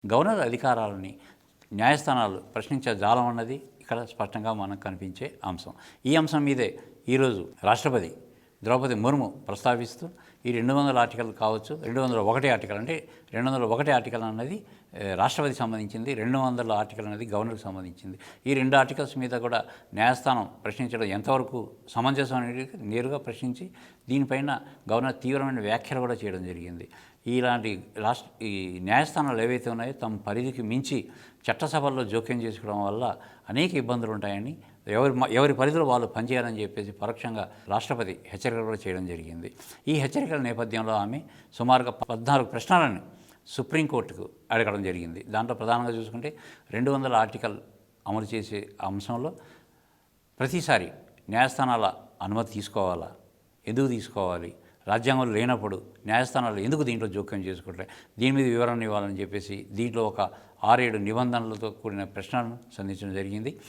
Governor అధికారాలని న్యాయస్థానాలు ప్రశ్నించే జాలం అన్నది ఇక్కడ స్పష్టంగా మనకు కనిపించే అంశం. ఈ అంశం మీదే ఈరోజు రాష్ట్రపతి ద్రౌపది ముర్ము ప్రస్తావిస్తూ ఈ 200 ఆర్టికల్ కావచ్చు, 201 ఆర్టికల్ అంటే 201 ఆర్టికల్ అన్నది రాష్ట్రపతికి సంబంధించింది, 200 ఆర్టికల్ అనేది గవర్నర్కి సంబంధించింది. ఈ 2 ఆర్టికల్స్ మీద కూడా న్యాయస్థానం ప్రశ్నించడం ఎంతవరకు సమంజసం అనేది నేరుగా ప్రశ్నించి దీనిపైన గవర్నర్ తీవ్రమైన వ్యాఖ్యలు కూడా చేయడం జరిగింది. ఇలాంటి ఈ న్యాయస్థానాలు ఏవైతే ఉన్నాయో తమ పరిధికి మించి చట్టసభల్లో జోక్యం చేసుకోవడం వల్ల అనేక ఇబ్బందులు ఉంటాయని, ఎవరి పరిధిలో వాళ్ళు పనిచేయాలని చెప్పేసి పరోక్షంగా రాష్ట్రపతి హెచ్చరికలు కూడా చేయడం జరిగింది. ఈ హెచ్చరికల నేపథ్యంలో ఆమె సుమారుగా 14 ప్రశ్నలను సుప్రీంకోర్టుకు అడగడం జరిగింది. దాంట్లో ప్రధానంగా చూసుకుంటే 200 ఆర్టికల్ అమలు చేసే అంశంలో ప్రతిసారి న్యాయస్థానాల అనుమతి తీసుకోవాలా, ఎందుకు తీసుకోవాలి, రాజ్యాంగంలో లేనప్పుడు న్యాయస్థానాలు ఎందుకు దీంట్లో జోక్యం చేసుకుంటాయి, దీని మీద వివరణ ఇవ్వాలని చెప్పేసి దీంట్లో ఒక 6-7 నిబంధనలతో కూడిన ప్రశ్నలను సంధించడం జరిగింది.